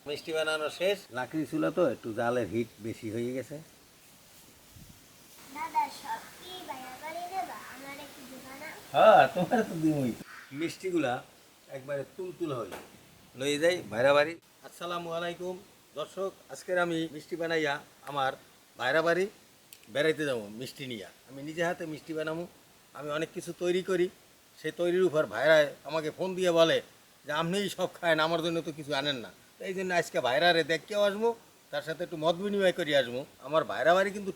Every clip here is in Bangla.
মিষ্টি বানানো শেষ। লাকড়ি চুলা তো একটু জালের হিট বেশি হয়ে গেছে। হ্যাঁ, তোমার তো দিমই। মিষ্টিগুলা একবারে তুলতুল হই লয়ে যাই ভাইরা বাড়ি। আসসালামু আলাইকুম দর্শক, আজকের আমি মিষ্টি বানাইয়া আমার ভাইরা বাড়ি বেড়াইতে যাবো। মিষ্টি নিয়ে আমি নিজে হাতে মিষ্টি বানাবো। আমি অনেক কিছু তৈরি করি, সেই তৈরির উপর ভাইরা আমাকে ফোন দিয়ে বলে যে আপনিই সব খায়েন, আমার জন্য তো কিছু আনেন না। এই জন্য আজকে ভাইরারে দেখতেও আসবো, তার সাথে একটু মত বিনিময় করে আসবো। আমার ভাইরা বাড়ি কিন্তু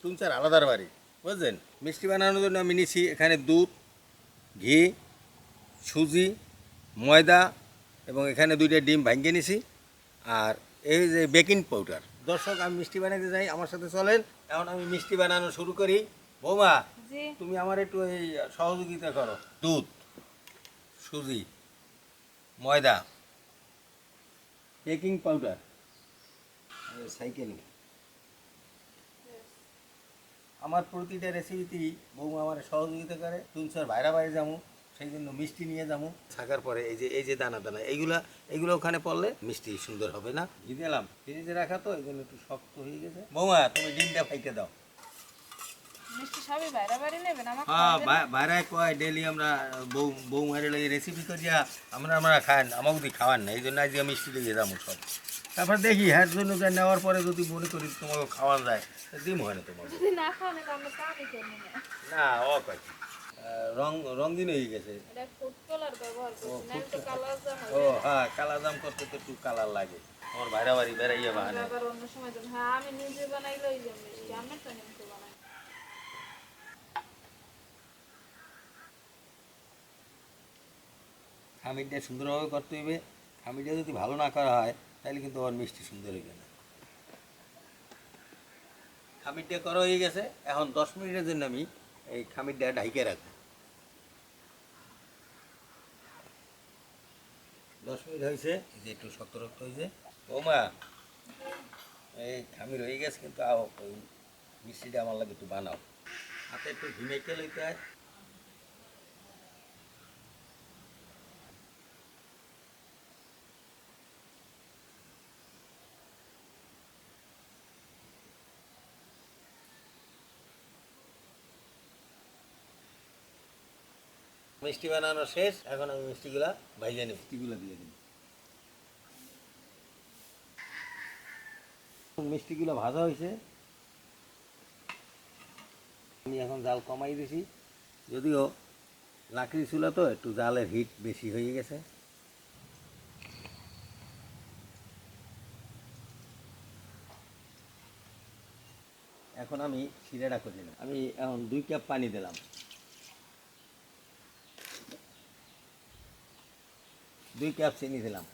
টুনচার আলাদার বাড়ি, বুঝলেন। মিষ্টি বানানোর জন্য আমি নিছি এখানে দুধ, ঘি, সুজি, ময়দা এবং এখানে 2টা ডিম ভাঙিয়ে নিছি, আর এই যে বেকিং পাউডার। দর্শক, আমি মিষ্টি বানাতে যাই, আমার সাথে চলেন। এখন আমি মিষ্টি বানানো শুরু করি। বৌমা, তুমি আমার একটু এই সহযোগিতা করো। দুধ, সুজি, ময়দা, বেকিং পাউডার, সাইকেল। আমার প্রতিটা রেসিপিতেই বৌমা আমার সহযোগিতা করে। তুলসার ভাইরা বাইরে যাবো, সেই জন্য মিষ্টি নিয়ে যাবো। থাকার পরে এই যে দানা দানা এইগুলো ওখানে পড়লে মিষ্টি সুন্দর হবে না। ঘি দিলাম, ফ্রিজে রাখা তো এই জন্য একটু শক্ত হয়ে গেছে। বৌমা, তুমি ডিমটা ফাইকে দাও। হ্যাঁ, বাইরে কয় ডেলি আমরা বৌমারে লাগে রেসিপি করিয়া আমরা খান, আমাকে খাওয়ান না, এই জন্য আজকে মিষ্টি লেগে যাবো সব। তারপর দেখি হ্যাঁ জন্য নেওয়ার পরে যদি মনে করি তোমাকে খাওয়ান যায়, ডিম হয় না তোমার না। ও কয় রঙিন হয়ে গেছে। ও হ্যাঁ, কালার জাম করতে তো একটু কালার লাগে। আমার বাইরে বাড়ি বেড়াইয়া বাহানে খামিরটা সুন্দরভাবে করতে হইবে। খামিরটা যদি ভালো না করা হয় তাহলে কিন্তু আমার মিষ্টি সুন্দর হইবে না। খামিরটা করা হয়ে গেছে, এখন 10 মিনিটের জন্য আমি এই খামিরটা ঢাইকে রাখবো। 10 মিনিট হয়েছে, এই যে একটু শক্ত রক্ত হয়েছে। বৌমা, এই খামির হয়ে গেছে, কিন্তু ওই মিষ্টিটা আমার লাগে একটু বানাও। হাতে একটু ঘি মেখে লইতে হয়। মিষ্টি বানানো শেষ, এখন আমি মিষ্টিগুলা ভাইজা নিই। মিষ্টিগুলা দিয়ে দিই। মিষ্টিগুলো ভাজা হয়েছে, আমি এখন জাল কমাই দিছি। যদিও লাকড়ি চুলা তো একটু জালের হিট বেশি হয়ে গেছে। এখন আমি শিরাটা করে দিলাম। আমি এখন 2 কাপ পানি দিলাম। 2 কাপ চিনি দিলাম।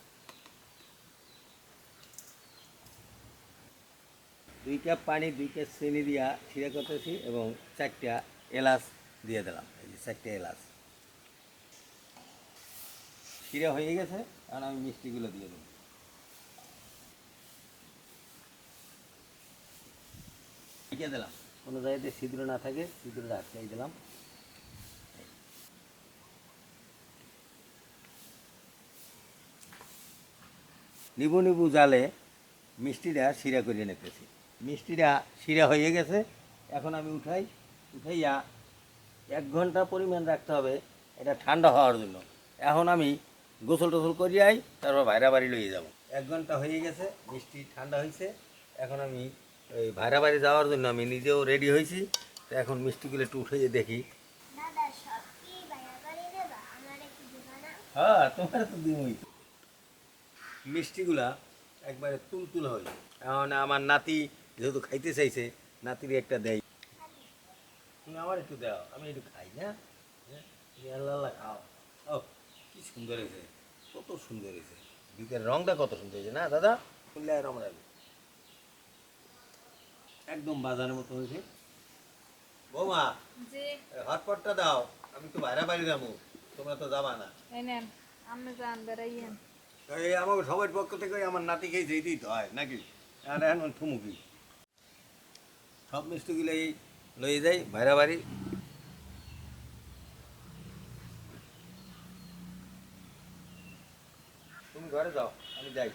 2 কাপ পানি, 2 কাপ চিনি দিয়া শিরা করতেছি, এবং 4টা এলাচ দিয়ে দিলাম। এই যে 4টা এলাচ। শিরা হয়ে গেছে, এখন আমি মিষ্টিগুলো দিয়ে দেবো। ঢেকে দিলাম, কোনো জায়গাতে ছিদ্র না থাকে, ছিদ্রটা আটকাই দিলাম। নিবু নিবু জালে মিষ্টিটা শিরা করে নিতেছি। মিষ্টিটা শিরা হয়ে গেছে, এখন আমি উঠাইয়া 1 ঘন্টা পরিমাণ রাখতে হবে, এটা ঠান্ডা হওয়ার জন্য। এখন আমি গোসল টোসল করিয়াই তারপর ভাইরা বাড়ি লইয়ে যাব। 1 ঘন্টা হয়ে গেছে, মিষ্টি ঠান্ডা হয়েছে। এখন আমি ওই ভাইরা বাড়ি যাওয়ার জন্য আমি নিজেও রেডি হয়েছি। তো এখন মিষ্টিগুলো একটু উঠে দেখি। হ্যাঁ, তোমার তো দিমই। মিষ্টিগুলা একবারে তুলতুল হয়। এখন আমার নাতি যেহেতু খাইতে চাইছে, নাতির একটা দেয়। তুমি আমার একটু দাও, আমি একটু খাই না। আল্লাহ খাও। ও কি সুন্দর হয়েছে, কত সুন্দর হয়েছে। ভিতরের রংটা কত সুন্দর হয়েছে না দাদা? একদম বাজারের মতো হয়েছে। বৌমা, হটপটটা দাও, আমি তো বাইরে বাড়ি যাবো, তোমরা তো যাবা না। আমাকে সবার পক্ষ থেকে আমার নাতিকে যেই দিতে হয় নাকি, আর এখন থুমুকি সব মিষ্টিগুলো এই লয়ে যাই ভাইরা বাড়ি। তুমি ঘরে যাও, আমি যাই।